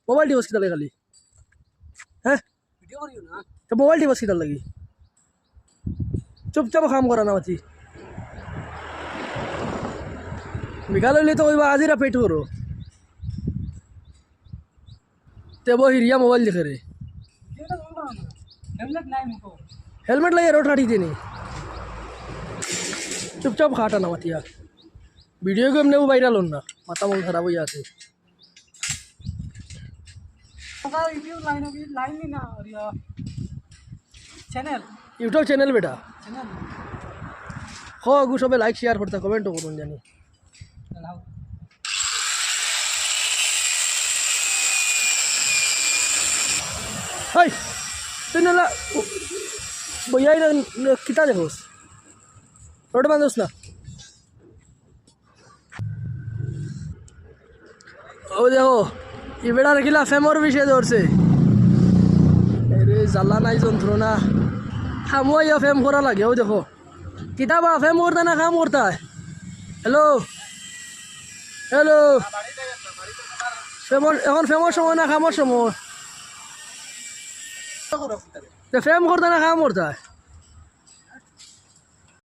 mobile tips কিতা লাগে খালি হ্যাঁ তো মোবাইল টিপস কিতা লাগি চুপচাপ কাম করা না মাতি বিকাল হইলে তো কইবা আজিরা পেট করো তে বহিরিয়া মোবাইল দেখে রে হেলমেট লাগে রোড হাঁটি দিনি চুপচাপ খাটা না মাতিয়া ভিডিও গেম নেও ভাইরাল হন না মাথা মন খারাপ হয়ে আছে ইউটিউব চ্যানেল বেটা हो अगू सब लाइक शेयर करता कमेंट करूँ जानी हाय तुम ना भैया कितना देखो रोड बांधोस ना ओ देखो ये बेड़ा रखिला फेमर विषय जोर से अरे जला नहीं जंत्रणा खामो या फेम करा लगे ओ देखो किताब फेम करता ना काम करता है हेलो हेलो फेमर এখন ফেমর সময় না খামর সময় ফেম করতা না কাম করতা